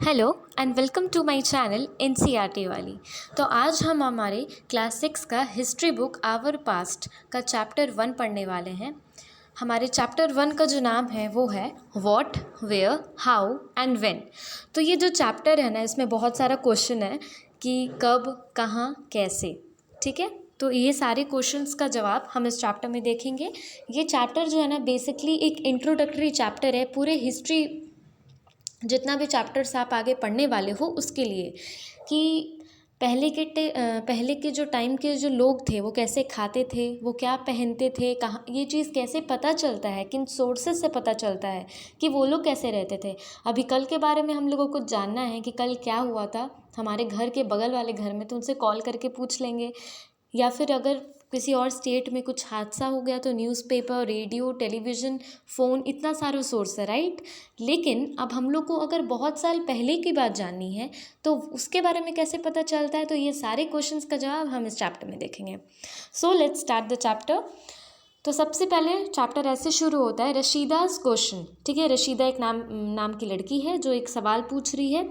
Hello and welcome to my channel NCERT वाली। तो आज हम हमारे क्लास 6 का हिस्ट्री बुक आवर पास्ट का चैप्टर 1 पढ़ने वाले हैं। हमारे चैप्टर 1 का जो नाम है वो है what, where, how and when. तो ये जो चैप्टर है ना, इसमें बहुत सारा क्वेश्चन है कि कब, कहाँ, कैसे। ठीक है, तो ये सारे क्वेश्चंस का जवाब हम इस चैप्टर में देखेंगे। ये चैप्टर जो है ना, बेसिकली एक इंट्रोडक्टरी चैप्टर है पूरे हिस्ट्री, जितना भी चैप्टर्स आप आगे पढ़ने वाले हो उसके लिए, कि पहले के जो टाइम के जो लोग थे वो कैसे खाते थे, वो क्या पहनते थे, कहाँ, ये चीज़ कैसे पता चलता है, किन सोर्सेज से पता चलता है कि वो लोग कैसे रहते थे। अभी कल के बारे में हम लोगों को जानना है कि कल क्या हुआ था हमारे घर के बगल वाले घर में, तो उनसे कॉल करके पूछ लेंगे। या फिर अगर किसी और स्टेट में कुछ हादसा हो गया तो न्यूज़पेपर, रेडियो, टेलीविज़न, फ़ोन, इतना सारा सोर्स है, राइट। लेकिन अब हम लोग को अगर बहुत साल पहले की बात जाननी है तो उसके बारे में कैसे पता चलता है, तो ये सारे क्वेश्चंस का जवाब हम इस चैप्टर में देखेंगे। So let's start the chapter. तो सबसे पहले चैप्टर ऐसे शुरू होता है, रशीदास क्वेश्चन। ठीक है, रशीदा एक नाम की लड़की है जो एक सवाल पूछ रही है।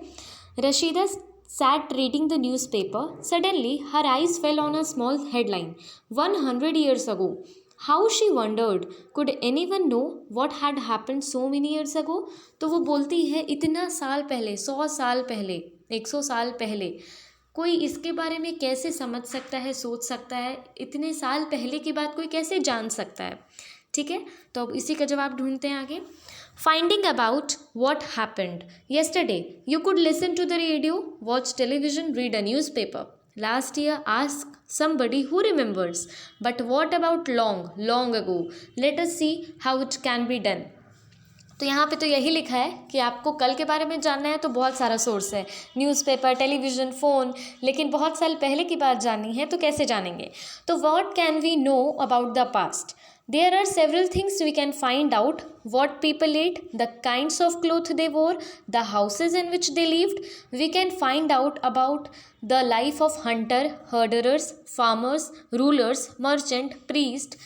Rashida sat reading the newspaper. Suddenly, her eyes fell on a small headline. 100 years ago. How she wondered, could anyone know what had happened so many years ago? तो वो बोलती है, इतना साल पहले, 100 साल पहले, 100 साल पहले कोई इसके बारे में कैसे समझ सकता है, सोच सकता है, इतने साल पहले की बात कोई कैसे जान सकता है। ठीक है, तो अब इसी का जवाब ढूंढते हैं आगे। Finding about what happened. Yesterday, you could listen to the radio, watch television, read a newspaper. Last year, ask somebody who remembers. But what about long, long ago? Let us see how it can be done. तो यहाँ पे तो यही लिखा है कि आपको कल के बारे में जानना है तो बहुत सारा सोर्स है, न्यूज़पेपर, टेलीविज़न, फ़ोन। लेकिन बहुत साल पहले की बात जाननी है तो कैसे जानेंगे। तो what can we know about the past? There are several things we can find out: what people ate, the kinds of clothes they wore, the houses in which they lived. We can find out about the life of hunter, herderers, farmers, rulers, merchant, priest,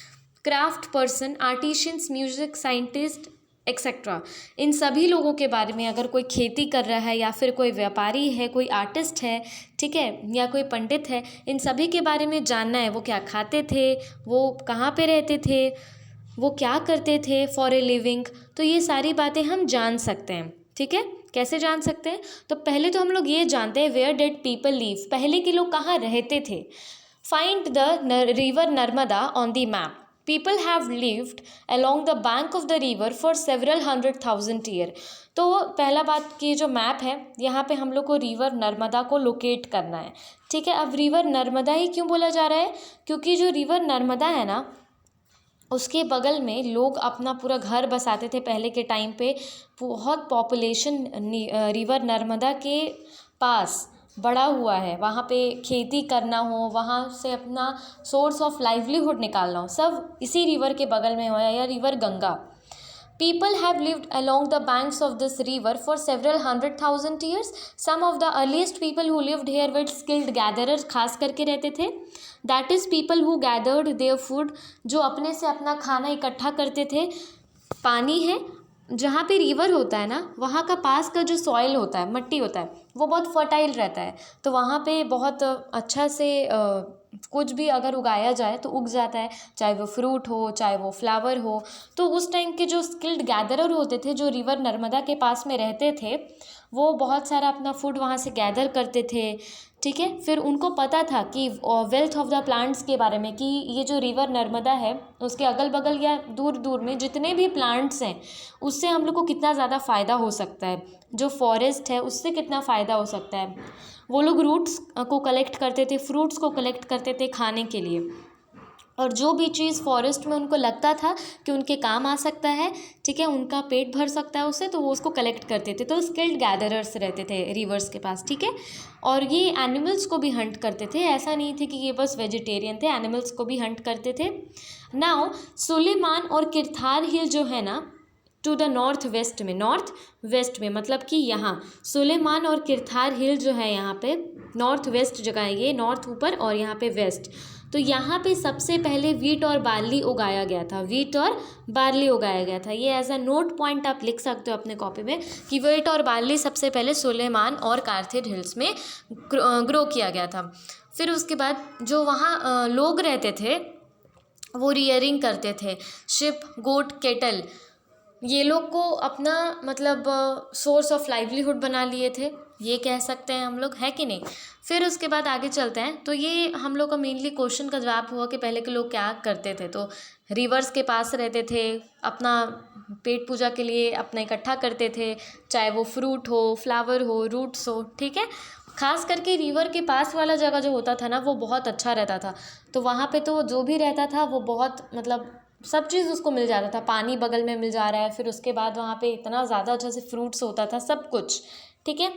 craft person, artisans, music, scientist, etcetera. इन सभी लोगों के बारे में, अगर कोई खेती कर रहा है या फिर कोई व्यापारी है, कोई आर्टिस्ट है, ठीक है, या कोई पंडित है, इन सभी के बारे में जानना है। वो क्या खाते थे, वो कहाँ पे रहते थे, वो क्या करते थे फॉर ए लिविंग। तो ये सारी बातें हम जान सकते हैं। ठीक है, कैसे जान सकते हैं? तो पहले तो हम लोग ये जानते हैं, वेयर डिड पीपल लिव, पहले के लोग कहाँ रहते थे। Find the river Narmada on the map. People have lived along the bank of the river for several 100,000 years. तो पहला बात कि जो मैप है, यहाँ पे हम लोग को रिवर नर्मदा को लोकेट करना है। ठीक है, अब रिवर नर्मदा ही क्यों बोला जा रहा है? क्योंकि जो रिवर नर्मदा है ना, उसके बगल में लोग अपना पूरा घर बसाते थे पहले के टाइम पे। बहुत पॉपुलेशन रिवर नर्मदा के पास बड़ा हुआ है, वहाँ पे खेती करना हो, वहाँ से अपना सोर्स ऑफ लाइवलीहुड निकालना हो, सब इसी रिवर के बगल में हो, या river Ganga. People have lived along the banks of this river for several 100,000 years. Some of the earliest people who lived here were skilled gatherers, खास करके रहते थे। That is people who gathered their food, जो अपने से अपना खाना इकट्ठा करते थे। पानी है, जहाँ पे रिवर होता है ना, वहाँ का पास का जो सॉइल होता है, मिट्टी होता है, वो बहुत फर्टाइल रहता है। तो वहाँ पे बहुत अच्छा से कुछ भी अगर उगाया जाए तो उग जाता है, चाहे वो फ्रूट हो, चाहे वो फ्लावर हो। तो उस टाइम के जो स्किल्ड गैदरर होते थे, जो रिवर नर्मदा के पास में रहते थे, वो बहुत सारा अपना फूड वहाँ से गैदर करते थे। ठीक है, फिर उनको पता था कि वेल्थ ऑफ द प्लांट्स के बारे में, कि ये जो रिवर नर्मदा है उसके अगल बगल या दूर दूर में जितने भी प्लांट्स हैं, उससे हम लोग को कितना ज़्यादा फ़ायदा हो सकता है, जो फॉरेस्ट है उससे कितना फ़ायदा हो सकता है। वो लोग रूट्स को कलेक्ट करते थे, फ्रूट्स को कलेक्ट करते थे खाने के लिए, और जो भी चीज़ फॉरेस्ट में उनको लगता था कि उनके काम आ सकता है, ठीक है, उनका पेट भर सकता है उससे, तो वो उसको कलेक्ट करते थे। तो स्किल्ड गैदरर्स रहते थे रिवर्स के पास। ठीक है, और ये एनिमल्स को भी हंट करते थे, ऐसा नहीं थे कि ये बस वेजिटेरियन थे, एनिमल्स को भी हंट करते थे। नाउ सुलेमान और किरथार हिल जो है ना, टू द नॉर्थ वेस्ट में, नॉर्थ वेस्ट में मतलब कि यहाँ सुलेमान और किरथार हिल जो है यहाँ पे नॉर्थ वेस्ट जगह है, ये नॉर्थ ऊपर और यहाँ पे वेस्ट। तो यहाँ पे सबसे पहले वीट और बार्ली उगाया गया था, वीट और बार्ली उगाया गया था। ये एज अ नोट पॉइंट आप लिख सकते हो अपने कॉपी में कि वीट और बार्ली सबसे पहले सुलेमान और कारथेज हिल्स में ग्रो किया गया था। फिर उसके बाद जो वहाँ लोग रहते थे वो रियरिंग करते थे, शिप, गोट, केटल, ये लोग को अपना मतलब सोर्स ऑफ लाइवलीहुड बना लिए थे, ये कह सकते हैं हम लोग, है कि नहीं। फिर उसके बाद आगे चलते हैं। तो ये हम लोग का मेनली क्वेश्चन का जवाब हुआ कि पहले के लोग क्या करते थे। तो रिवर्स के पास रहते थे, अपना पेट पूजा के लिए अपना इकट्ठा करते थे, चाहे वो फ्रूट हो, फ्लावर हो, रूट्स हो, ठीक है। खास करके रिवर के पास वाला जगह जो होता था ना वो बहुत अच्छा रहता था। तो वहाँ पे तो जो भी रहता था वो बहुत मतलब सब चीज़ उसको मिल जाता था, पानी बगल में मिल जा रहा है, फिर उसके बाद वहाँ पे इतना ज़्यादा अच्छा से फ्रूट्स होता था, सब कुछ, ठीक है।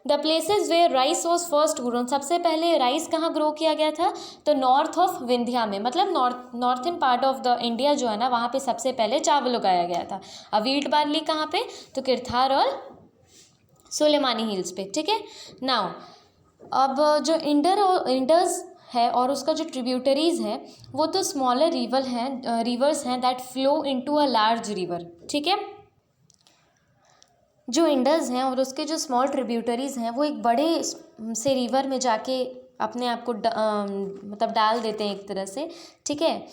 The places where rice was first grown, सबसे पहले राइस कहाँ ग्रो किया गया था, तो नॉर्थ ऑफ विंध्या में, मतलब northern part of the India जो है ना वहाँ पे सबसे पहले चावल उगाया गया था। अब वीट बार्ली कहाँ पे, तो किरथार और सुलेमानी हिल्स पे, ठीक है। नाउ अब जो इंडस है और उसका जो ट्रिब्यूटरीज़ है वो तो स्मॉलर रिवर्स हैं that flow into a large river, ठीक है। जो इंडस हैं और उसके जो स्मॉल ट्रिब्यूटरीज़ हैं वो एक बड़े से रिवर में जाके अपने आप को मतलब डाल देते हैं एक तरह से, ठीक है।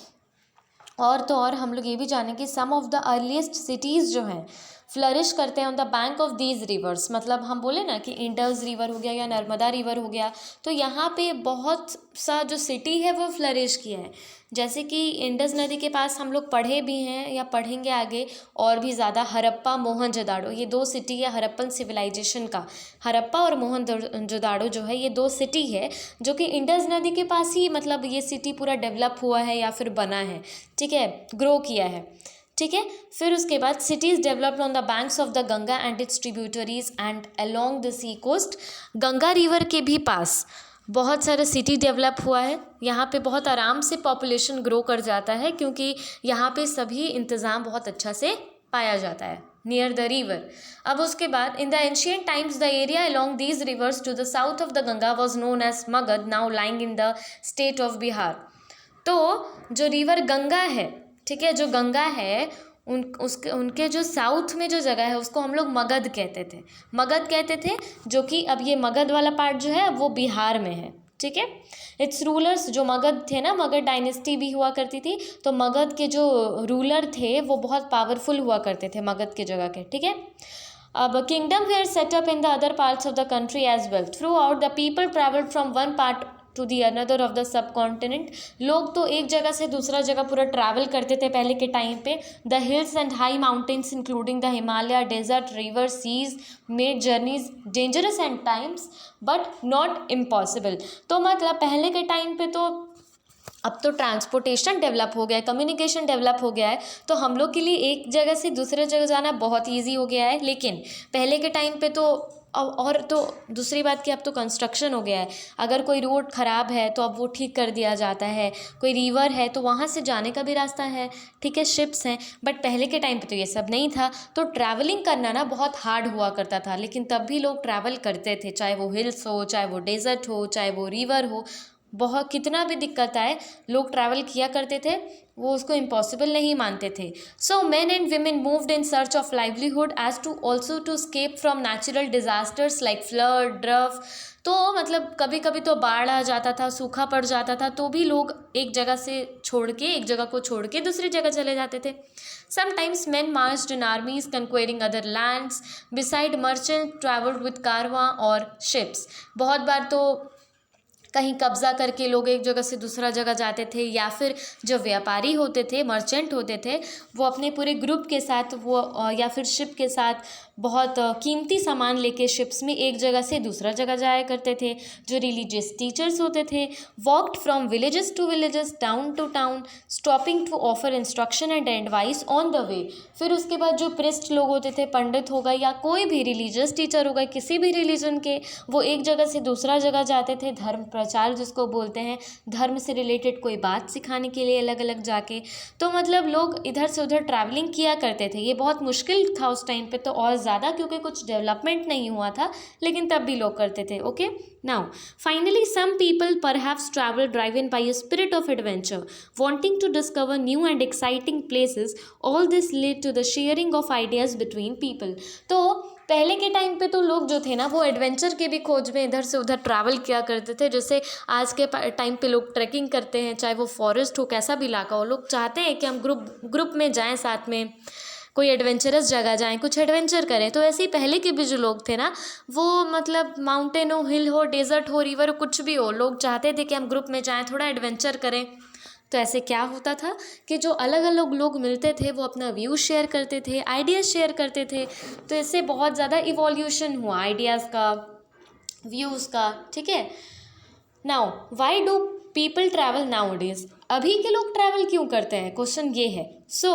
और तो और हम लोग ये भी जानें कि सम ऑफ द अर्लीस्ट सिटीज़ जो हैं फ्लरिश करते हैं on the bank of these rivers, मतलब हम बोले ना कि इंडस रिवर हो गया या नर्मदा रिवर हो गया, तो यहाँ पे बहुत सा जो सिटी है वो फ्लरिश किया है। जैसे कि इंडस नदी के पास हम लोग पढ़े भी हैं या पढ़ेंगे आगे और भी ज़्यादा, हड़प्पा, मोहनजोदाड़ो, ये दो सिटी है हड़प्पन सिविलाइजेशन का। हड़प्पा और मोहनजोदाड़ो जो है ये दो सिटी है जो कि इंडस नदी के पास ही मतलब ये सिटी पूरा डेवलप हुआ है या फिर बना है, ठीक है, ग्रो किया है, ठीक है। फिर उसके बाद cities developed on the banks of the Ganga and its tributaries and along the sea coast, Ganga river के भी पास बहुत सारा सिटी डेवलप हुआ है। यहाँ पे बहुत आराम से पॉपुलेशन ग्रो कर जाता है क्योंकि यहाँ पे सभी इंतज़ाम बहुत अच्छा से पाया जाता है नियर द रिवर। अब उसके बाद in the ancient times the area along these rivers to the south of the Ganga was known as Magadh, now lying in the state of Bihar. तो जो रिवर गंगा है, ठीक है, जो गंगा है उनके जो साउथ में जो जगह है उसको हम लोग मगध कहते थे, जो कि अब ये मगध वाला पार्ट जो है अब वो बिहार में है, ठीक है। इट्स रूलर्स, जो मगध थे ना, मगध डायनेस्टी भी हुआ करती थी, तो मगध के जो रूलर थे वो बहुत पावरफुल हुआ करते थे मगध के जगह के, ठीक है। अब kingdom were set up in the other parts of the country as well, throughout the people travelled from one part to the another of the subcontinent, लोग तो एक जगह से दूसरा जगह पूरा ट्रैवल करते थे पहले के टाइम पे। The hills and high mountains including the Himalaya, desert, river, seas made journeys dangerous and times but not impossible. तो मतलब पहले के टाइम पे तो अब तो ट्रांसपोर्टेशन डेवलप हो गया है, कम्युनिकेशन डेवलप हो गया है, तो हम लोग के लिए एक जगह से दूसरे जगह जाना बहुत ईजी हो गया है। लेकिन पहले के टाइम पे तो और तो दूसरी बात कि अब तो कंस्ट्रक्शन हो गया है, अगर कोई रोड ख़राब है तो अब वो ठीक कर दिया जाता है, कोई रिवर है तो वहाँ से जाने का भी रास्ता है, ठीक है, शिप्स हैं। बट पहले के टाइम पे तो ये सब नहीं था, तो ट्रैवलिंग करना ना बहुत हार्ड हुआ करता था, लेकिन तब भी लोग ट्रैवल करते थे, चाहे वो हिल्स हो, चाहे वो डेजर्ट हो, चाहे वो रिवर हो, बहुत कितना भी दिक्कत आए लोग ट्रैवल किया करते थे, वो उसको इम्पॉसिबल नहीं मानते थे। So man and women moved in search of livelihood as to also to escape from natural disasters like flood, drought. तो मतलब कभी कभी तो बाढ़ आ जाता था, सूखा पड़ जाता था, तो भी लोग एक जगह को छोड़ के दूसरी जगह चले जाते थे। Sometimes men marched in armies conquering other lands beside merchants traveled with कारवां और ships। बहुत बार तो कहीं कब्ज़ा करके लोग एक जगह से दूसरा जगह जाते थे, या फिर जो व्यापारी होते थे, मर्चेंट होते थे, वो अपने पूरे ग्रुप के साथ वो या फिर शिप के साथ बहुत कीमती सामान लेके शिप्स में एक जगह से दूसरा जगह जाया करते थे। जो रिलीजियस टीचर्स होते थे walked from villages to villages, town to town, stopping to offer instruction and advice on the way. फिर उसके बाद जो प्रिस्ट लोग होते थे, पंडित हो गए या कोई भी रिलीजियस टीचर हो गए किसी भी रिलीजन के, वो एक जगह से दूसरा जगह जाते थे धर्म प्रचार जिसको बोलते हैं, धर्म से रिलेटेड कोई बात सिखाने के लिए अलग अलग जाके। तो मतलब लोग इधर से उधर ट्रैवलिंग किया करते थे। ये बहुत मुश्किल था उस टाइम पे तो और ज़्यादा, क्योंकि कुछ डेवलपमेंट नहीं हुआ था, लेकिन तब भी लोग करते थे। Okay, now finally some people perhaps travel driven by a spirit of adventure, wanting to discover new and exciting places. All this lead to the sharing of ideas between people. तो पहले के टाइम पे तो लोग जो थे ना वो एडवेंचर के भी खोज में इधर से उधर ट्रैवल किया करते थे। जैसे आज के टाइम पे लोग ट्रैकिंग करते हैं, चाहे वो फॉरेस्ट हो, कैसा भी इलाका हो, लोग चाहते हैं कि हम ग्रुप में जाएं, साथ में कोई एडवेंचरस जगह जाएं, कुछ एडवेंचर करें। तो ऐसे ही पहले के भी जो लोग थे ना, वो मतलब माउंटेन हो, हिल हो, डेजर्ट हो, रिवर हो, कुछ भी हो, लोग चाहते थे कि हम ग्रुप में जाएं, थोड़ा एडवेंचर करें। तो ऐसे क्या होता था कि जो अलग अलग लोग मिलते थे वो अपना व्यू शेयर करते थे, आइडियाज़ शेयर करते थे। तो इससे बहुत ज़्यादा इवोल्यूशन हुआ आइडियाज़ का, व्यूज़ का। ठीक है, now why do people travel now days? अभी के लोग ट्रैवल क्यों करते हैं, क्वेश्चन ये है। So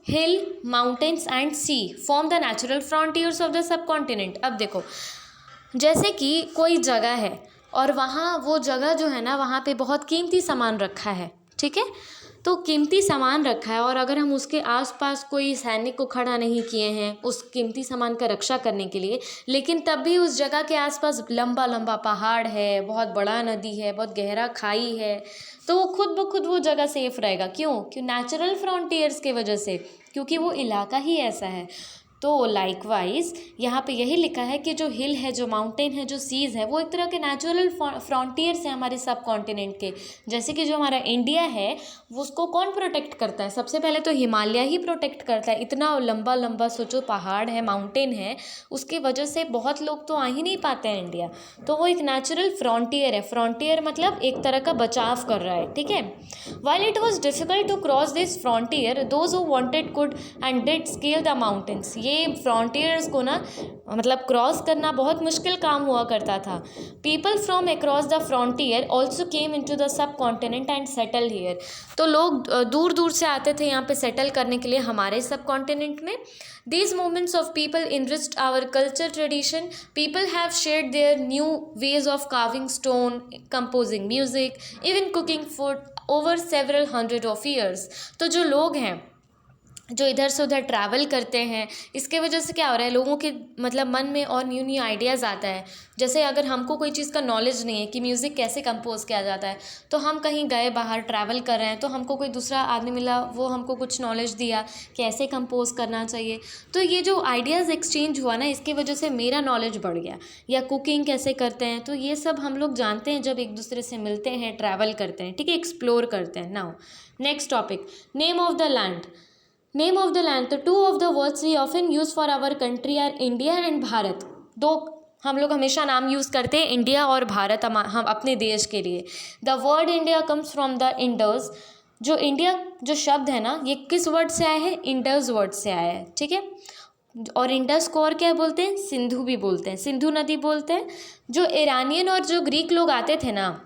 hill, mountains and sea form the natural frontiers of the subcontinent. अब देखो, जैसे कि कोई जगह है और वहाँ वो जगह जो है ना, वहाँ पे बहुत कीमती सामान रखा है। ठीक है, तो कीमती सामान रखा है और अगर हम उसके आसपास कोई सैनिक को खड़ा नहीं किए हैं उस कीमती सामान का रक्षा करने के लिए, लेकिन तब भी उस जगह के आसपास लंबा लंबा पहाड़ है, बहुत बड़ा नदी है, बहुत गहरा खाई है, तो वो खुद ब खुद वो जगह सेफ रहेगा। क्यों नेचुरल फ्रंटियर्स के वजह से, क्योंकि वो इलाका ही ऐसा है। तो लाइकवाइज यहाँ पे यही लिखा है कि जो हिल है, जो माउंटेन है, जो सीज़ है, वो एक तरह के नेचुरल फ्रंटियर्स हैं हमारे सब कॉन्टिनेंट के। जैसे कि जो हमारा इंडिया है वो उसको कौन प्रोटेक्ट करता है? सबसे पहले तो हिमालय ही प्रोटेक्ट करता है। इतना लंबा लंबा सोचो पहाड़ है, माउंटेन है, उसकी वजह से बहुत लोग तो आ ही नहीं पाते हैं इंडिया। तो वो एक नेचुरल फ्रंटियर है। फ्रंटियर मतलब एक तरह का बचाव कर रहा है। ठीक है, while it was difficult to cross this frontier, those who wanted could and did scale the mountains. ये फ्रंटियर्स को ना मतलब क्रॉस करना बहुत मुश्किल काम हुआ करता था। People from across the frontier also came into the sub continent and settle here. तो लोग दूर दूर से आते थे यहाँ पे सेटल करने के लिए हमारे सब कॉन्टिनेंट में। These movements of people enriched our culture tradition. People have shared their new ways of carving stone, composing music, even cooking food over several hundred of years. तो जो लोग हैं जो इधर से उधर ट्रैवल करते हैं, इसके वजह से क्या हो रहा है, लोगों के मतलब मन में और न्यू न्यू आइडियाज़ आता है। जैसे अगर हमको कोई चीज़ का नॉलेज नहीं है कि म्यूज़िक कैसे कंपोज किया जाता है, तो हम कहीं गए बाहर ट्रैवल कर रहे हैं, तो हमको कोई दूसरा आदमी मिला, वो हमको कुछ नॉलेज दिया कि ऐसे कंपोज करना चाहिए। तो ये जो आइडियाज़ एक्सचेंज हुआ ना, इसकी वजह से मेरा नॉलेज बढ़ गया। या कुकिंग कैसे करते हैं, तो ये सब हम लोग जानते हैं जब एक दूसरे से मिलते हैं, ट्रैवल करते हैं। ठीक है, एक्सप्लोर करते हैं। Now next topic, name of the land. Name of the land, तो two of the words we often use for our country are India and Bharat. दो हम लोग हमेशा नाम यूज़ करते हैं, इंडिया और भारत, हम अपने देश के लिए। The word India comes from the Indus. जो इंडिया जो शब्द है ना, ये किस वर्ड से आया है? इंडस वर्ड से आया है। ठीक है, और इंडस को और क्या बोलते हैं? सिंधु भी बोलते हैं, सिंधु नदी बोलते हैं। जो ईरानियन और जो ग्रीक लोग आते थे ना,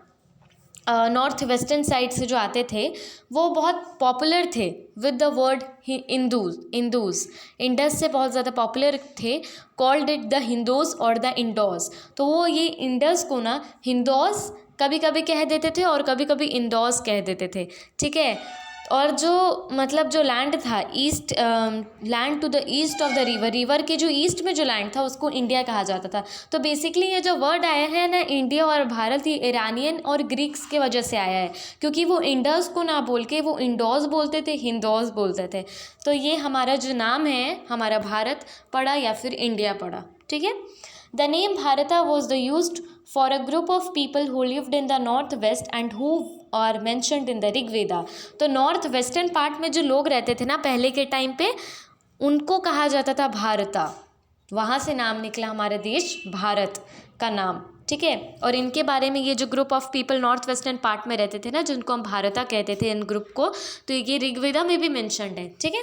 नॉर्थ वेस्टर्न साइड से जो आते थे, वो बहुत पॉपुलर थे विद द वर्ड इंदूज। इंडस से बहुत ज़्यादा पॉपुलर थे, कॉल्ड इट द हिंदूज और द इंडोज। तो वो ये इंडस को ना हिंदोस कभी कभी कह देते थे और कभी कभी इंडोस कह देते थे। ठीक है, और जो मतलब जो लैंड था east, land to the east of the river के जो ईस्ट में जो लैंड था उसको इंडिया कहा जाता था। तो बेसिकली ये जो वर्ड आया है ना, इंडिया और भारत, ये ईरानियन और ग्रीक्स के वजह से आया है, क्योंकि वो इंडस को ना बोल के वो इंडोस बोलते थे, हिंदोस बोलते थे। तो ये हमारा जो नाम है, हमारा भारत पड़ा या फिर इंडिया पड़ा। ठीक है, द नेम भारता was the used for a group of people who lived in the northwest and who are mentioned in the Rigveda. तो नॉर्थ वेस्टर्न पार्ट में जो लोग रहते थे ना पहले के टाइम पे, उनको कहा जाता था भारता। वहाँ से नाम निकला हमारे देश भारत का नाम। ठीक है, और इनके बारे में ये जो group of people north western part में रहते थे ना, जिनको हम भारता कहते थे इन ग्रुप को, तो ये ऋग्वेदा में भी मेंशन्ड है। ठीक है,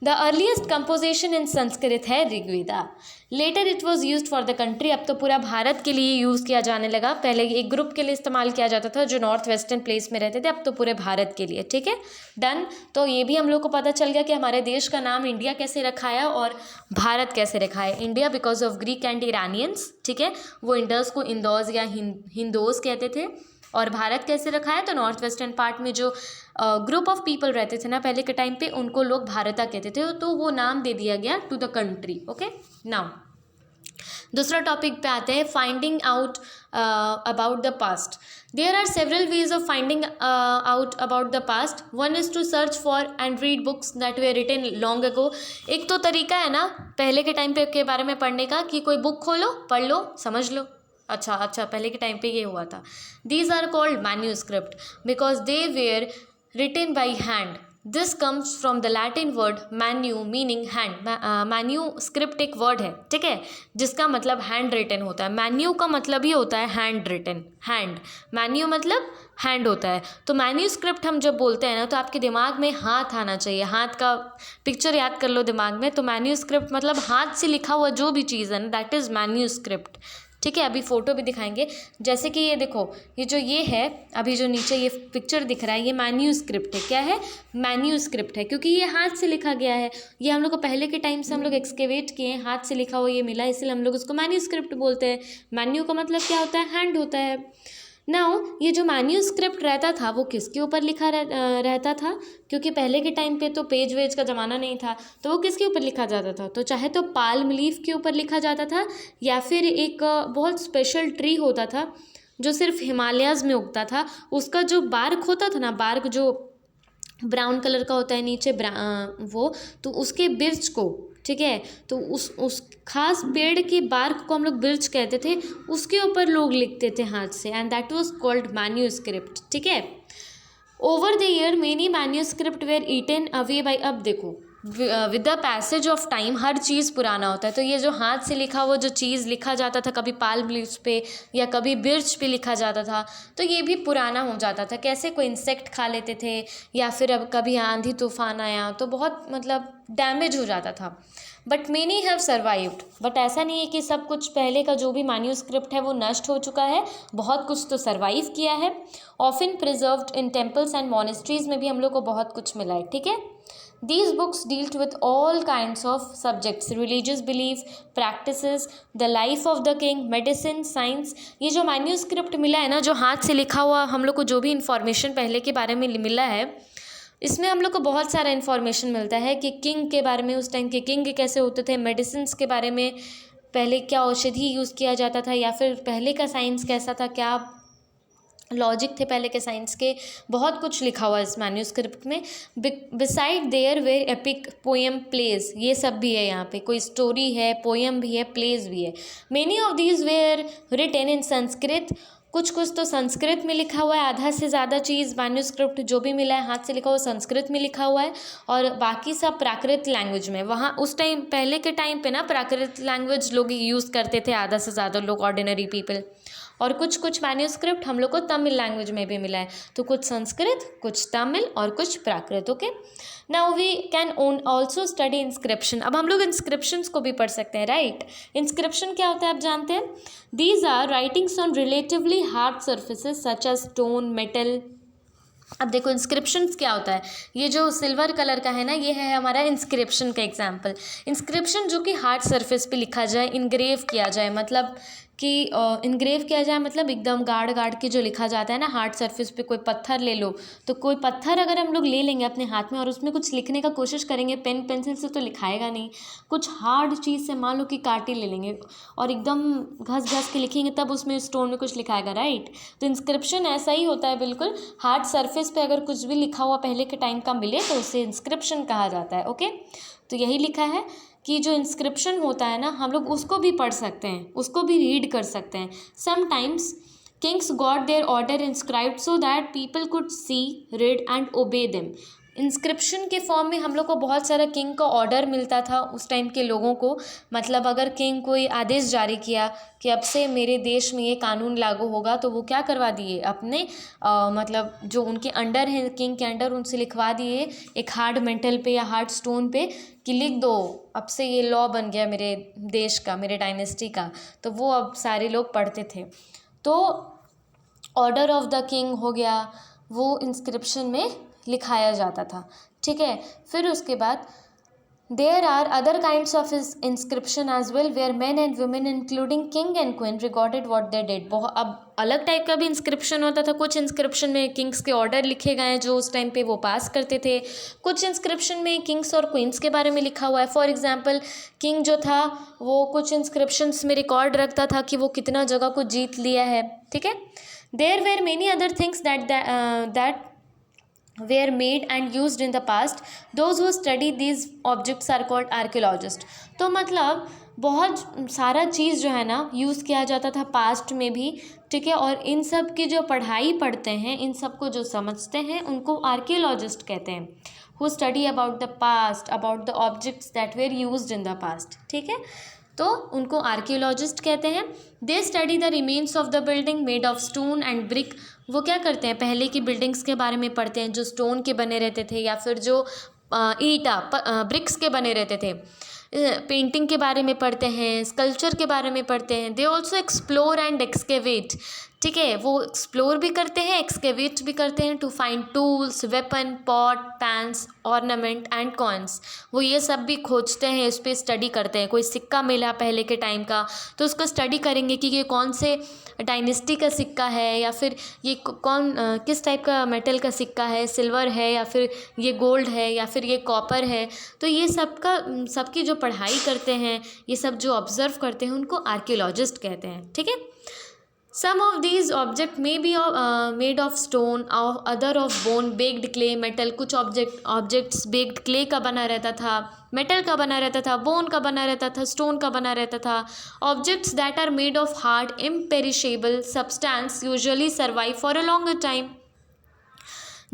the earliest composition in Sanskrit है Rigveda. Later it was used for the country. अब तो पूरा भारत के लिए यूज़ किया जाने लगा। पहले एक ग्रुप के लिए इस्तेमाल किया जाता था जो नॉर्थ वेस्टर्न प्लेस में रहते थे, अब तो पूरे भारत के लिए। ठीक है, डन। तो ये भी हम लोग को पता चल गया कि हमारे देश का नाम इंडिया कैसे रखा है और भारत कैसे रखा है। India because of Greek and Iranians. ठीक है, वो इंडस को इंदौज या हिंदोज कहते थे, और भारत कैसे रखा है, तो नॉर्थ वेस्टर्न पार्ट में जो ग्रुप ऑफ पीपल रहते थे ना पहले के टाइम पे, उनको लोग भारता कहते थे, तो वो नाम दे दिया गया to the country. Okay, now दूसरा टॉपिक पे आते हैं, finding out about the past. There are several ways of finding out about the past. One is to search for and read books that were written long ago. एक तो तरीका है ना पहले के टाइम पे के बारे में पढ़ने का कि कोई बुक खोलो, पढ़ लो, समझ लो, अच्छा पहले के टाइम पे ये हुआ था। These are called manuscript because they were written by hand. This comes from the Latin word manu meaning hand. Manuscript एक वर्ड है, ठीक है, जिसका मतलब हैंड रिटन होता है। मैन्यू का मतलब ही होता है हैंड रिटन, हैंड, मैन्यू मतलब हैंड होता है। तो मैन्यूस्क्रिप्ट हम जब बोलते हैं ना तो आपके दिमाग में हाथ आना चाहिए, हाथ का पिक्चर याद कर लो दिमाग में। तो मैन्यूस्क्रिप्ट मतलब हाथ से लिखा हुआ जो भी चीज़ है ना, दैट इज़ मैन्यूस्क्रिप्ट, ठीक है। अभी फ़ोटो भी दिखाएंगे, जैसे कि ये देखो, ये है अभी जो नीचे ये पिक्चर दिख रहा है, ये मैन्यूस्क्रिप्ट है। क्या है? मैन्यूस्क्रिप्ट है, क्योंकि ये हाथ से लिखा गया है। ये हम लोग को पहले के टाइम से हम लोग एक्सकेवेट किए हैं, हाथ से लिखा हुआ ये मिला, इसलिए हम लोग उसको मैन्यूस्क्रिप्ट बोलते हैं। मैन्यू का मतलब क्या होता है? हैंड होता है। नाउ ये जो मैन्यूस्क्रिप्ट रहता था वो किसके ऊपर लिखा रहता था? क्योंकि पहले के टाइम पे तो पेज वेज का ज़माना नहीं था, तो वो किसके ऊपर लिखा जाता था? तो चाहे तो पाल्म लीफ के ऊपर लिखा जाता था, या फिर एक बहुत स्पेशल ट्री होता था जो सिर्फ हिमालयाज़ में उगता था, उसका जो बार्क होता था ना, बार्क जो ब्राउन कलर का होता है नीचे वो, तो उसके बिर्च को, ठीक है, तो उस खास पेड़ के बार्क को हम लोग बिर्च कहते थे, उसके ऊपर लोग लिखते थे हाथ से, and that was called manuscript, ठीक है। Over the year many manuscript were eaten away by. अब देखो, with the passage of time हर चीज़ पुराना होता है, तो ये जो हाथ से लिखा हुआ जो चीज़ लिखा जाता था, कभी पाल्म लीव्स पे या कभी बिर्च पे लिखा जाता था, तो ये भी पुराना हो जाता था। कैसे? कोई इंसेक्ट खा लेते थे, या फिर अब कभी आंधी तूफान आया तो बहुत मतलब डैमेज हो जाता था। But many have survived. But ऐसा नहीं है कि सब कुछ पहले का जो भी मैन्यूस्क्रिप्ट है वो नष्ट हो चुका है, बहुत कुछ तो सर्वाइव किया है। Often preserved in temples and monasteries में भी हम लोग को बहुत कुछ मिला है, ठीक है। These books dealt with all kinds of subjects, religious belief, practices, the life of the king, medicine, science। ये जो मैन्यूस्क्रिप्ट मिला है ना, जो हाथ से लिखा हुआ हम लोग को जो भी इंफॉर्मेशन पहले के बारे में मिला है, इसमें हम लोग को बहुत सारा इन्फॉर्मेशन मिलता है कि किंग के बारे में, उस टाइम के किंग कैसे होते थे, मेडिसिन्स के बारे में, पहले क्या औषधि यूज़ किया जाता था, या फिर पहले का साइंस कैसा था, क्या लॉजिक थे पहले के साइंस के, बहुत कुछ लिखा हुआ है इस मैन्यूस्क्रिप्ट में। Beside there were epic, poem, plays, ये सब भी है यहाँ पे, कोई स्टोरी है, पोएम भी है, प्लेज भी है। Many of these were written in Sanskrit. कुछ तो संस्कृत में लिखा हुआ है, आधा से ज़्यादा चीज़ मैन्यूस्क्रिप्ट जो भी मिला है हाथ से लिखा हुआ संस्कृत में लिखा हुआ है, और बाकी सब प्राकृत लैंग्वेज में। वहाँ उस टाइम पहले के टाइम पे ना प्राकृत लैंग्वेज लोग यूज़ करते थे, आधा से ज़्यादा लोग, ऑर्डिनरी पीपल। और कुछ मैन्यूस्क्रिप्ट हम लोग को तमिल लैंग्वेज में भी मिला है, तो कुछ संस्कृत, कुछ तमिल और कुछ Prakrit. Okay, now we can also study inscription. अब हम लोग इंस्क्रिप्शंस को भी पढ़ सकते हैं, राइट। इंस्क्रिप्शन क्या होता है आप जानते हैं? These are writings on relatively hard surfaces such as stone, metal. अब देखो इंस्क्रिप्शंस क्या होता है, ये जो सिल्वर कलर का है ना, ये है हमारा इंस्क्रिप्शन का एग्जाम्पल। इंस्क्रिप्शन जो कि हार्ड सरफेस पे लिखा जाए, इनग्रेव किया जाए, मतलब कि इनग्रेव किया जाए मतलब एकदम गाड़ के जो लिखा जाता है ना हार्ड सरफेस पे। कोई पत्थर ले लो, तो कोई पत्थर अगर हम लोग ले लेंगे अपने हाथ में और उसमें कुछ लिखने का कोशिश करेंगे, पेन पेंसिल से तो लिखाएगा नहीं। कुछ हार्ड चीज़ से, मान लो कि कांटे ले लेंगे और एकदम घस के लिखेंगे, तब उसमें स्टोन में कुछ लिखाएगा, राइट। तो इंस्क्रिप्शन ऐसा ही होता है बिल्कुल। हार्ड सरफेस पे अगर कुछ भी लिखा हुआ पहले के टाइम का मिले तो उसे इंस्क्रिप्शन कहा जाता है। ओके, तो यही लिखा है कि जो इंस्क्रिप्शन होता है ना, हम लोग उसको भी पढ़ सकते हैं, उसको भी रीड कर सकते हैं। Sometimes kings got their order inscribed so that people could see, read and obey them. Inscription के फॉर्म में हम लोग को बहुत सारा किंग का ऑर्डर मिलता था उस टाइम के लोगों को। मतलब अगर किंग कोई आदेश जारी किया कि अब से मेरे देश में ये कानून लागू होगा, तो वो क्या करवा दिए, अपने मतलब जो उनके अंडर हैं, किंग के अंडर, उनसे लिखवा दिए एक हार्ड मेटल पे या हार्ड स्टोन पे कि लिख दो, अब से ये लॉ बन गया मेरे देश का, मेरे डायनेस्टी का। तो वो अब सारे लोग पढ़ते थे। तो ऑर्डर ऑफ द किंग हो गया, वो इंस्क्रिप्शन में लिखाया जाता था, ठीक है। फिर उसके बाद There are other kinds of inscription as well where men and women including king and queen recorded what they did. बहुत अब अलग टाइप का भी इंस्क्रिप्शन होता था. कुछ इंस्क्रिप्शन में किंग्स के ऑर्डर लिखे गए हैं जो उस टाइम पे वो पास करते थे. कुछ इंस्क्रिप्शन में किंग्स और क्वींस के बारे में लिखा हुआ है. फॉर एग्जांपल किंग जो था वो कुछ इंस्क्रिप्शंस में रिकॉर्ड रखता था कि वो कितना जगह को जीत लिया है. ठीक है. There were many other things that were made and used in the past. Those who study these objects are called archaeologists. तो मतलब बहुत सारा चीज़ जो है ना यूज़ किया जाता था पास्ट में भी. ठीक है. और इन सब की जो पढ़ाई पढ़ते हैं, इन सब को जो समझते हैं, उनको आर्कियोलॉजिस्ट कहते हैं. who study about the past, about the objects that were used in the past. ठीक है. तो उनको आर्कियोलॉजिस्ट कहते हैं. They study the remains of the building made of stone and brick. वो क्या करते हैं, पहले की बिल्डिंग्स के बारे में पढ़ते हैं जो स्टोन के बने रहते थे या फिर जो ईटा ब्रिक्स के बने रहते थे. पेंटिंग के बारे में पढ़ते हैं, स्कल्पचर के बारे में पढ़ते हैं. They also explore and excavate. ठीक है. वो एक्सप्लोर भी करते हैं, एक्सकेवेट भी करते हैं to find tools, weapon, pot, pans, ornament and coins. वो ये सब भी खोजते हैं, इस पर स्टडी करते हैं. कोई सिक्का मिला पहले के टाइम का तो उसको स्टडी करेंगे कि ये कौन से डायनेस्टी का सिक्का है या फिर ये किस टाइप का मेटल का सिक्का है, सिल्वर है या फिर ये गोल्ड है या फिर ये कॉपर है. तो ये सबकी जो पढ़ाई करते हैं, ये सब जो ऑब्जर्व करते हैं, उनको आर्कियोलॉजिस्ट कहते हैं. ठीक है. Some of these objects may be made of stone or other of bone, baked clay, metal. कुछ objects baked clay का बना रहता था, metal का बना रहता था, bone का बना रहता था, stone का बना रहता था. Objects that are made of hard, imperishable substance usually survive for a longer time.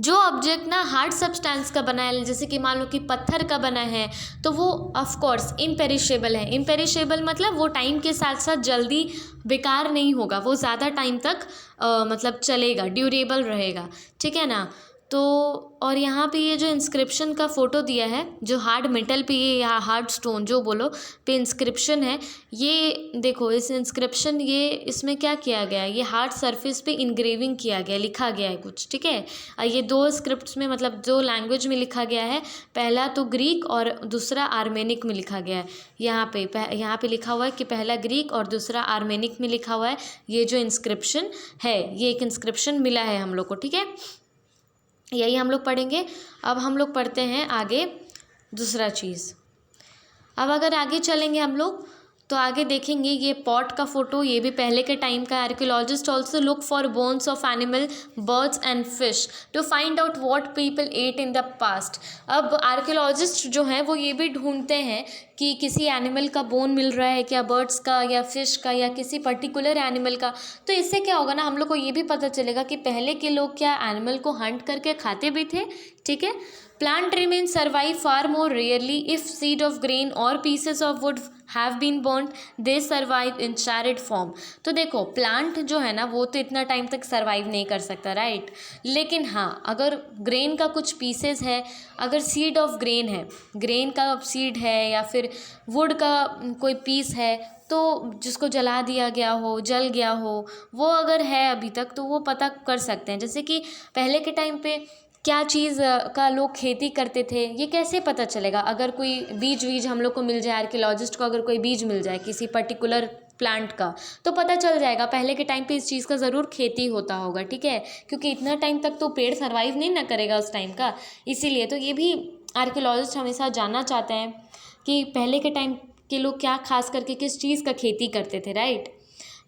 जो ऑब्जेक्ट ना हार्ड सब्सटेंस का बना है, जैसे कि मान लो कि पत्थर का बना है, तो वो ऑफ कोर्स इम्पेरिशेबल है. इम्पेरिशेबल मतलब वो टाइम के साथ साथ जल्दी बेकार नहीं होगा, वो ज़्यादा टाइम तक मतलब चलेगा, ड्यूरेबल रहेगा. ठीक है ना. तो और यहाँ पे ये जो इंस्क्रिप्शन का फ़ोटो दिया है, जो हार्ड मेटल पे ये या हार्ड स्टोन जो बोलो पे इंस्क्रिप्शन है, ये देखो इस इंस्क्रिप्शन ये इसमें क्या किया गया है, ये हार्ड सरफेस पे इंग्रेविंग किया गया, लिखा गया है कुछ. ठीक है. ये दो स्क्रिप्ट्स में मतलब दो लैंग्वेज में लिखा गया है. पहला तो ग्रीक और दूसरा आर्मेनिक में लिखा गया है. यहाँ पे लिखा हुआ है कि पहला ग्रीक और दूसरा आर्मेनिक में लिखा हुआ है. ये जो इंस्क्रिप्शन है, ये एक इंस्क्रिप्शन मिला है हम लोग को. ठीक है. यही हम लोग पढ़ेंगे. अब हम लोग पढ़ते हैं आगे दूसरा चीज़. अब अगर आगे चलेंगे हम लोग तो आगे देखेंगे ये पॉट का फ़ोटो, ये भी पहले के टाइम का. Archaeologist also look for bones of animal, birds and fish to find out what people ate in the past. अब आर्कियोलॉजिस्ट जो हैं वो ये भी ढूंढते हैं कि किसी एनिमल का बोन मिल रहा है क्या, बर्ड्स का या फिश का या किसी पर्टिकुलर एनिमल का. तो इससे क्या होगा ना, हम लोग को ये भी पता चलेगा कि पहले के लोग क्या एनिमल को हंट करके खाते भी थे. ठीक है. Plant remains survive far more rarely if seed of grain or pieces of wood have been burnt. They survive in charred form. तो देखो प्लांट जो है ना वो तो इतना टाइम तक सर्वाइव नहीं कर सकता, राइट. लेकिन हाँ, अगर ग्रेन का कुछ पीसेस है, अगर सीड ऑफ ग्रेन है, ग्रेन का सीड है या फिर वुड का कोई पीस है, तो जिसको जला दिया गया हो, जल गया हो, वो अगर है अभी तक तो वो पता कर सकते हैं. जैसे कि पहले के टाइम पे क्या चीज़ का लोग खेती करते थे, ये कैसे पता चलेगा. अगर कोई बीज हम लोग को मिल जाए, आर्कियोलॉजिस्ट को अगर कोई बीज मिल जाए किसी पर्टिकुलर प्लांट का, तो पता चल जाएगा पहले के टाइम पे इस चीज़ का ज़रूर खेती होता होगा. ठीक है. क्योंकि इतना टाइम तक तो पेड़ सर्वाइव नहीं ना करेगा उस टाइम का. इसीलिए तो ये भी आर्कियोलॉजिस्ट हमेशा जानना चाहते हैं कि पहले के टाइम के लोग क्या खास करके किस चीज़ का खेती करते थे, right.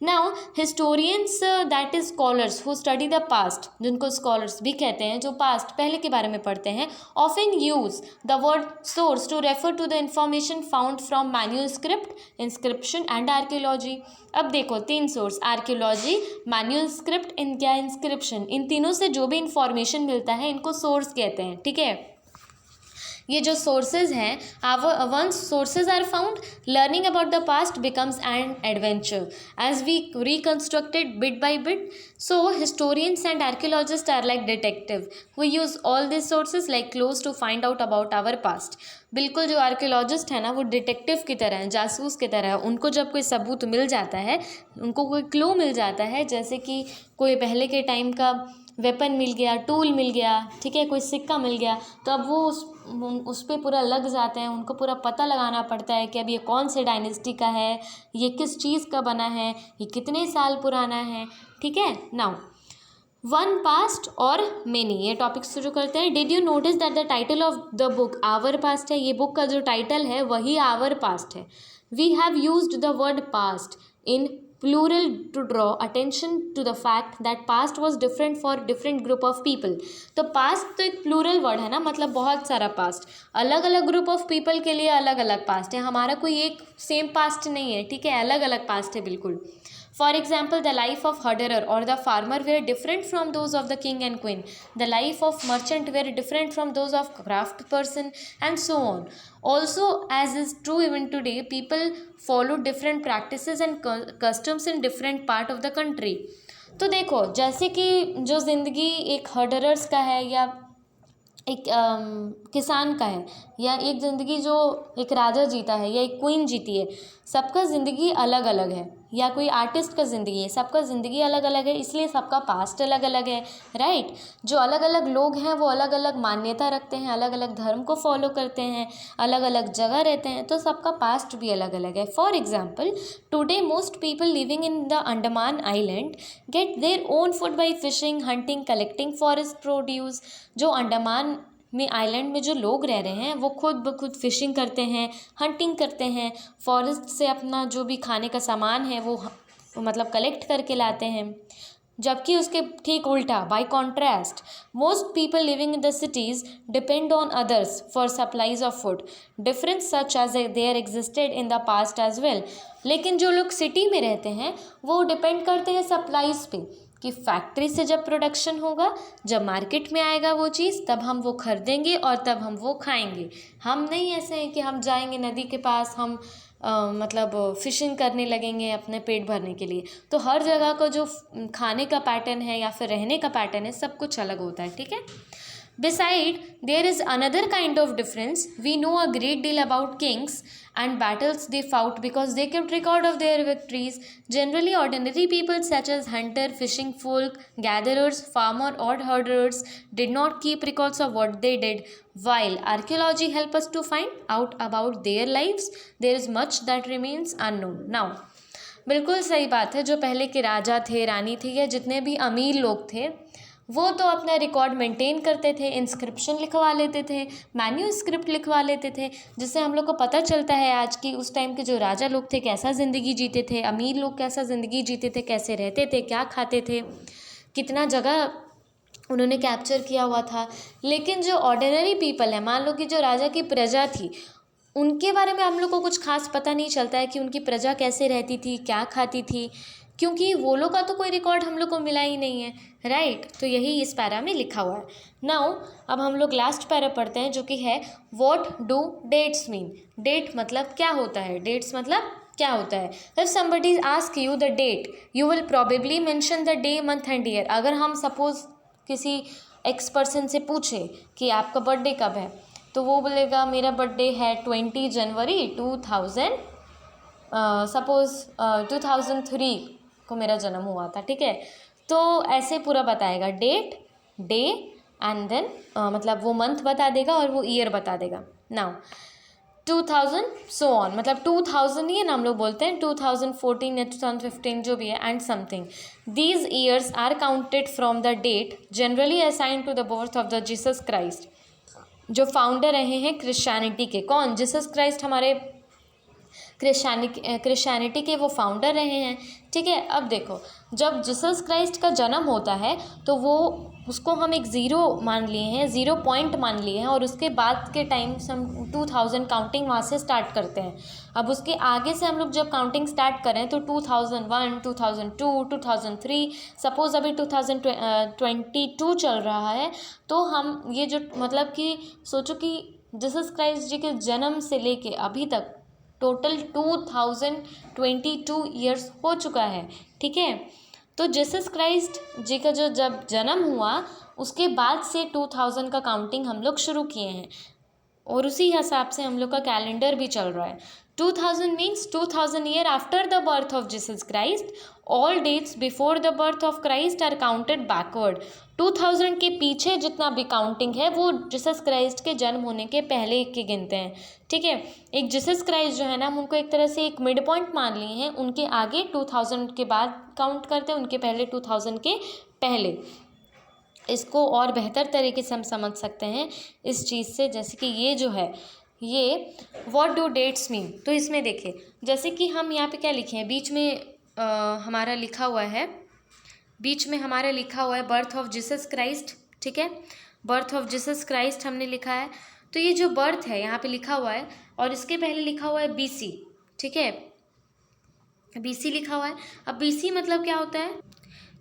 Now historians that is scholars who study the past, जिनको स्कॉलर्स भी कहते हैं, जो पास्ट पहले के बारे में पढ़ते हैं, often use the word source to refer to the information found from manuscript, inscription and archaeology. अब देखो 3 सोर्स, आर्कियोलॉजी, मैन्यूस्क्रिप्ट, इनका इंस्क्रिप्शन, इन तीनों से जो भी इंफॉर्मेशन मिलता है इनको सोर्स कहते हैं. ठीक है. ये जो सोर्सेज हैं, once sources are found, learning about the past becomes an adventure as we reconstructed bit by bit. So historians and archaeologist are like detective who use all this sources like clues to find out about our past. बिल्कुल जो archaeologist है ना वो detective की तरह है, जासूस की तरह है. उनको जब कोई सबूत मिल जाता है, उनको कोई क्लू मिल जाता है, जैसे कि कोई पहले के टाइम का वेपन मिल गया, टूल मिल गया, ठीक है, कोई सिक्का मिल गया, तो अब वो उस पे पूरा लग जाते हैं, उनको पूरा पता लगाना पड़ता है कि अब ये कौन से डायनेस्टी का है, ये किस चीज़ का बना है, ये कितने साल पुराना है, ठीक है। नाउ वन पास्ट और मेनी, ये टॉपिक शुरू करते हैं। Did you notice that the title of the book our past है? ये बुक का जो टाइटल है वही आवर पास्ट है। We have used the word past in plural to draw attention to the fact that past was different for different group of people. तो past तो एक प्लूरल वर्ड है ना, मतलब बहुत सारा पास्ट, अलग अलग ग्रुप ऑफ पीपल के लिए अलग अलग पास्ट है, हमारा कोई एक सेम पास्ट नहीं है, ठीक है, अलग अलग पास्ट है बिल्कुल। For example, the life of herderer or the farmer were different from those of the king and queen. The life of merchant were different from those of craft person, and so on. Also, as is true even today, people follow different practices and customs in different part of the country. तो देखो, जैसे कि जो ज़िंदगी एक हर्डरर्स का है या एक किसान का है, या एक ज़िंदगी जो एक राजा जीता है या एक क्वीन जीती है, सबका ज़िंदगी अलग अलग है, या कोई आर्टिस्ट का ज़िंदगी है, सबका ज़िंदगी अलग अलग है, इसलिए सबका पास्ट अलग अलग है, राइट। जो अलग अलग लोग हैं वो अलग अलग मान्यता रखते हैं, अलग अलग धर्म को फॉलो करते हैं, अलग अलग जगह रहते हैं, तो सबका पास्ट भी अलग अलग है। For example, today most people living in the Andaman island get their own food by fishing, hunting, collecting forest produce. जो अंडमान में आइलैंड में जो लोग रह रहे हैं वो खुद ब खुद फिशिंग करते हैं, हंटिंग करते हैं, फॉरेस्ट से अपना जो भी खाने का सामान है वो मतलब कलेक्ट करके लाते हैं। जबकि उसके ठीक उल्टा, by contrast, most people living in the cities depend on others for supplies of food, difference such as there existed in the past as well. लेकिन जो लोग सिटी में रहते हैं वो डिपेंड करते हैं सप्लाईज पे, कि फैक्ट्री से जब प्रोडक्शन होगा, जब मार्केट में आएगा वो चीज़, तब हम वो खरीदेंगे और तब हम वो खाएंगे। हम नहीं ऐसे हैं कि हम जाएंगे नदी के पास, हम मतलब फ़िशिंग करने लगेंगे अपने पेट भरने के लिए। तो हर जगह का जो खाने का पैटर्न है या फिर रहने का पैटर्न है, सब कुछ अलग होता है, ठीक है। Beside, there is another kind of difference. We know a great deal about kings and battles they fought because they kept record of their victories. Generally, ordinary people such as hunter, fishing folk, gatherers, farmer or herders did not keep records of what they did. While archaeology helps us to find out about their lives, there is much that remains unknown. Now, बिल्कुल सही बात है, जो पहले के राजा थे, रानी थी, या जितने भी अमीर लोग थे, वो तो अपना रिकॉर्ड मेंटेन करते थे, इंस्क्रिप्शन लिखवा लेते थे, मैन्यूस्क्रिप्ट लिखवा लेते थे, जिससे हम लोग को पता चलता है आज की उस टाइम के जो राजा लोग थे कैसा ज़िंदगी जीते थे, अमीर लोग कैसा ज़िंदगी जीते थे, कैसे रहते थे, क्या खाते थे, कितना जगह उन्होंने कैप्चर किया हुआ था। लेकिन जो ऑर्डिनरी पीपल है, मान लो कि जो राजा की प्रजा थी, उनके बारे में हम लोग को कुछ खास पता नहीं चलता है कि उनकी प्रजा कैसे रहती थी, क्या खाती थी, क्योंकि वो लोग का तो कोई रिकॉर्ड हम लोग को मिला ही नहीं है, राइट। तो यही इस पैरा में लिखा हुआ है। नाउ अब हम लोग लास्ट पैरा पढ़ते हैं, जो कि है what do dates mean. Date मतलब क्या होता है, डेट्स मतलब क्या होता है। If somebody ask you the date, you will probably mention the day, month and year. अगर हम सपोज किसी एक्स पर्सन से पूछे कि आपका बर्थडे कब है, तो वो बोलेगा मेरा बर्थडे है 20 जनवरी 2000, सपोज 2003 को मेरा जन्म हुआ था, ठीक है। तो ऐसे पूरा बताएगा, डेट, डे एंड देन मतलब वो मंथ बता देगा और वो ईयर बता देगा। नाउ 2000 सो ऑन, मतलब 2000 ही है ना, हम लोग बोलते हैं 2014 या 2015 जो भी है, and something. These years are counted from the date generally assigned to the birth of the Jesus Christ, जो फाउंडर रहे हैं क्रिश्चियनिटी के। कौन? जीसस क्राइस्ट हमारे क्रिश्चियनिटी के वो फाउंडर रहे हैं, ठीक है। अब देखो, जब जीसस क्राइस्ट का जन्म होता है तो वो उसको हम एक ज़ीरो मान लिए हैं, 0 पॉइंट मान लिए हैं, और उसके बाद के टाइम से हम 2000 काउंटिंग वहाँ से स्टार्ट करते हैं। अब उसके आगे से हम लोग जब काउंटिंग स्टार्ट करें तो 2001, 2002, 2003, सपोज़ अभी 2022 चल रहा है, तो हम ये जो मतलब कि सोचो कि जीसस क्राइस्ट जी के जन्म से लेके अभी तक टोटल 2022 ईयर्स हो चुका है, ठीक है। तो जीसस क्राइस्ट जी का जो जब जन्म हुआ उसके बाद से 2000 का काउंटिंग हम लोग शुरू किए हैं, और उसी हिसाब से हम लोग का कैलेंडर भी चल रहा है। 2000 means 2000 year after the birth of Jesus Christ. All dates before the birth of Christ are counted backward. 2000 के पीछे जितना भी काउंटिंग है वो जीसस क्राइस्ट के जन्म होने के पहले के गिनते हैं, ठीक है। एक जीसस क्राइस्ट जो है ना, हम उनको एक तरह से एक मिड पॉइंट मान लिए हैं, उनके आगे 2000 के बाद काउंट करते हैं, उनके पहले 2000 के पहले। इसको और बेहतर तरीके से हम समझ सकते हैं इस चीज़ से, जैसे कि ये जो है ये व्हाट डू डेट्स मीन। तो इसमें देखिए, जैसे कि हम यहाँ पे क्या लिखे हैं, बीच में हमारा लिखा हुआ है, बीच में हमारा लिखा हुआ है बर्थ ऑफ जीसस क्राइस्ट, ठीक है। बर्थ ऑफ जीसस क्राइस्ट हमने लिखा है, तो ये जो बर्थ है यहाँ पे लिखा हुआ है, और इसके पहले लिखा हुआ है BC, ठीक है, BC लिखा हुआ है। अब BC मतलब क्या होता है,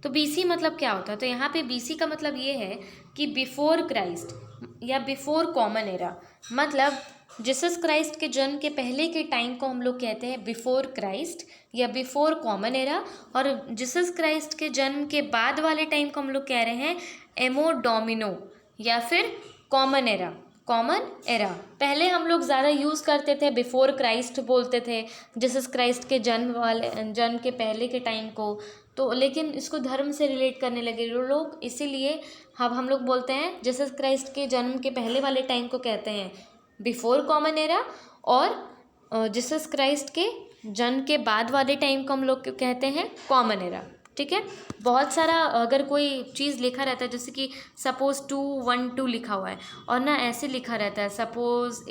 तो BC मतलब क्या होता है, तो यहाँ पे BC का मतलब ये है कि बिफोर क्राइस्ट या बिफोर कॉमन एरा, मतलब जीसस क्राइस्ट के जन्म के पहले के टाइम को हम लोग कहते हैं बिफोर क्राइस्ट या बिफोर कॉमन एरा, और जीसस क्राइस्ट के जन्म के बाद वाले टाइम को हम लोग कह रहे हैं एमो डोमिनो या फिर कॉमन एरा। कॉमन एरा पहले हम लोग ज़्यादा यूज़ करते थे, बिफोर क्राइस्ट बोलते थे जीसस क्राइस्ट के जन्म के पहले के टाइम को, तो लेकिन इसको धर्म से रिलेट करने लगे लोग, इसीलिए अब हम लोग बोलते हैं जीसस क्राइस्ट के जन्म के पहले वाले टाइम को कहते हैं बिफोर कॉमन एरा, और जीसस क्राइस्ट के जन्म के बाद वाले टाइम को हम लोग कहते हैं कॉमन एरा, ठीक है। बहुत सारा अगर कोई चीज़ लिखा रहता है, जैसे कि सपोज 212 लिखा हुआ है और ना ऐसे लिखा रहता है, सपोज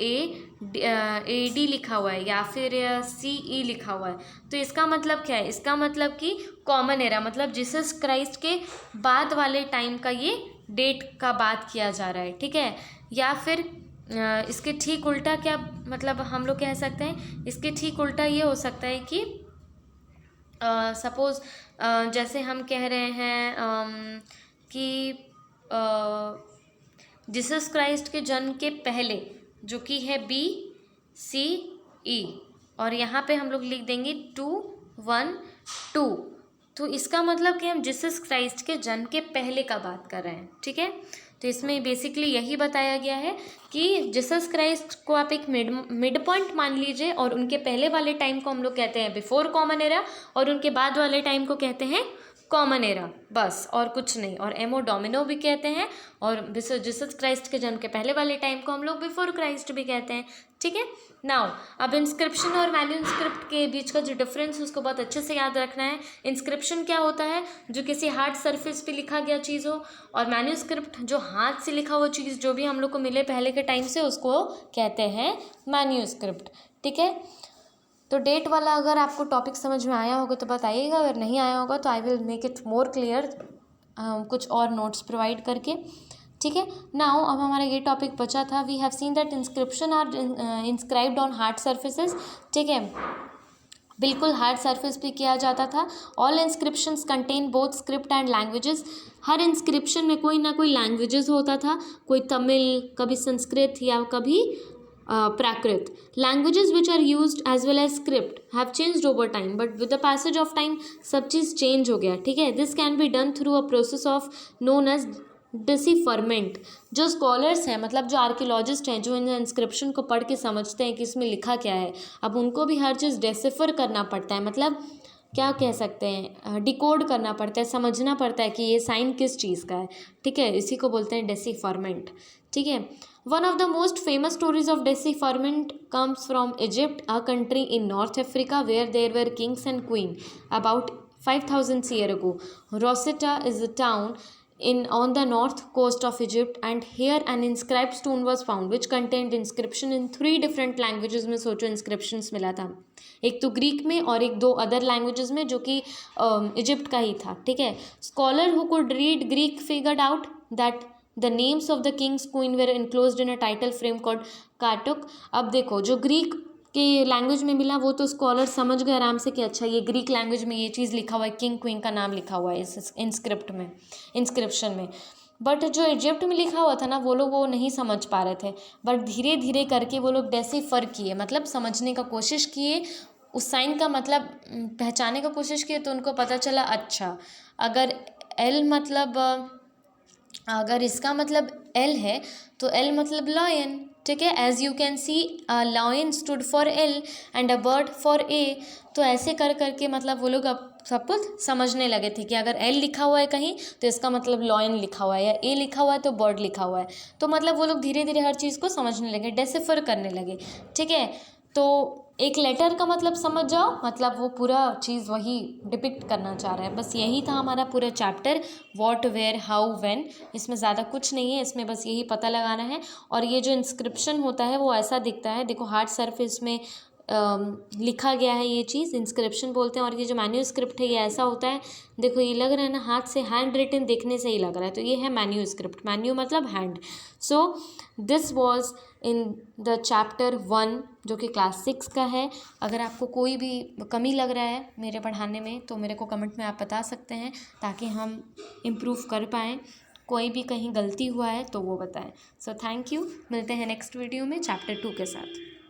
AD लिखा हुआ है या फिर CE लिखा हुआ है, तो इसका मतलब क्या है, इसका मतलब कि कॉमन एरा, मतलब जीसस क्राइस्ट के बाद वाले टाइम का ये डेट का बात किया जा रहा है, ठीक है। या फिर इसके ठीक उल्टा क्या मतलब हम लोग कह सकते हैं, इसके ठीक उल्टा ये हो सकता है कि सपोज़ जैसे हम कह रहे हैं कि जीसस क्राइस्ट के जन्म के पहले जो कि है BCE, और यहाँ पे हम लोग लिख देंगे 212, तो इसका मतलब कि हम जीसस क्राइस्ट के जन्म के पहले का बात कर रहे हैं, ठीक है। तो इसमें बेसिकली यही बताया गया है कि जीसस क्राइस्ट को आप एक मिड पॉइंट मान लीजिए, और उनके पहले वाले टाइम को हम लोग कहते हैं बिफोर कॉमन एरा, और उनके बाद वाले टाइम को कहते हैं कॉमन एरा, बस और कुछ नहीं। और एमो डोमिनो भी कहते हैं, और जीसस क्राइस्ट के जन्म के पहले वाले टाइम को हम लोग बिफोर क्राइस्ट भी कहते हैं, ठीक है। नाउ अब इंस्क्रिप्शन और मैन्यूस्क्रिप्ट के बीच का जो डिफरेंस है उसको बहुत अच्छे से याद रखना है। इंस्क्रिप्शन क्या होता है, जो किसी हार्ड सरफेस पे लिखा गया चीज़ हो, और मैन्यूस्क्रिप्ट जो हाथ से लिखा हुआ चीज़ जो भी हम लोग को मिले पहले के टाइम से, उसको कहते हैं मैन्यूस्क्रिप्ट, ठीक है। तो डेट वाला अगर आपको टॉपिक समझ में आया होगा तो बताइएगा, अगर नहीं आया होगा तो I will make it more clear कुछ और नोट्स प्रोवाइड करके, ठीक है। नाउ अब हमारा ये टॉपिक बचा था, we have seen that inscription are inscribed on hard surfaces, ठीक है, बिल्कुल हार्ड सरफेस पे किया जाता था। All inscriptions contain both script and languages, हर इंस्क्रिप्शन में कोई ना कोई लैंग्वेजेस होता था, कोई तमिल, कभी संस्कृत या कभी Prakrit. Languages which are used as well as script have changed over time, but with the passage of time सब चीज़ चेंज हो गया, ठीक है। This can be done through a process of known as decipherment. जो स्कॉलर्स हैं, मतलब जो आर्कियोलॉजिस्ट हैं, जो इन इंस्क्रिप्शन को पढ़ के समझते हैं कि इसमें लिखा क्या है, अब उनको भी हर चीज़ डेसिफर करना पड़ता है, मतलब क्या कह सकते हैं, डिकोड करना पड़ता है, समझना पड़ता है कि ये साइन किस चीज़ का है, ठीक है। इसी को बोलते हैं डेसिफरमेंट, ठीक है। One of the most famous stories of decipherment comes from Egypt, a country in North Africa where there were kings and queen about 5000 years ago. Rosetta is a town on the north coast of Egypt, and here an inscribed stone was found which contained inscription in 3 different languages में सोचो inscriptions मिला था, एक तो Greek में और एक 2 other languages में जो कि इजिप्ट का ही था, ठीक है। Scholar who could read Greek figured out that the names of the kings queen were enclosed in a title frame called cartouche. अब देखो, जो ग्रीक के लैंग्वेज में मिला वो तो स्कॉलर समझ गए आराम से कि अच्छा ये ग्रीक लैंग्वेज में ये चीज़ लिखा हुआ है, किंग क्वीन का नाम लिखा हुआ है इस इंस्क्रिप्शन में। बट जो इजिप्ट में लिखा हुआ था ना, वो लोग वो नहीं समझ पा रहे थे, बट धीरे धीरे करके वो लोग डेसिफर किए, मतलब समझने का कोशिश किए, उस साइन का मतलब पहचानने का कोशिश किए, तो उनको पता चला अच्छा अगर एल मतलब अगर इसका मतलब एल है तो एल मतलब लॉयन, ठीक है। As you can see a lion stood for L and a bird for A. तो ऐसे कर करके मतलब वो लोग अब सब कुछ समझने लगे थे कि अगर एल लिखा हुआ है कहीं तो इसका मतलब लॉयन लिखा हुआ है, या ए लिखा हुआ है तो बर्ड लिखा हुआ है। तो मतलब वो लोग धीरे धीरे हर चीज़ को समझने लगे, डेसिफर करने लगे, ठीक है। तो एक लेटर का मतलब समझ जाओ, मतलब वो पूरा चीज़ वही डिपिक्ट करना चाह रहा है। बस यही था हमारा पूरा chapter, what, where, how, when. इसमें ज़्यादा कुछ नहीं है, इसमें बस यही पता लगाना है। और ये जो इंस्क्रिप्शन होता है वो ऐसा दिखता है, देखो हार्ड सरफेस में लिखा गया है, ये चीज़ इंस्क्रिप्शन बोलते हैं। और ये जो मैन्यूस्क्रिप्ट है ये ऐसा होता है, देखो ये लग रहा है ना हाथ से, हैंड रिटन देखने से ही लग रहा है, तो ये है मैन्यूस्क्रिप्ट। मैन्यू मतलब hand. So this was in the chapter 1 जो कि क्लास 6 का है। अगर आपको कोई भी कमी लग रहा है मेरे पढ़ाने में तो मेरे को कमेंट में आप बता सकते हैं, ताकि हम इम्प्रूव कर पाएँ। कोई भी कहीं गलती हुआ है तो वो बताएं। सो थैंक यू, मिलते हैं नेक्स्ट वीडियो में चैप्टर 2 के साथ।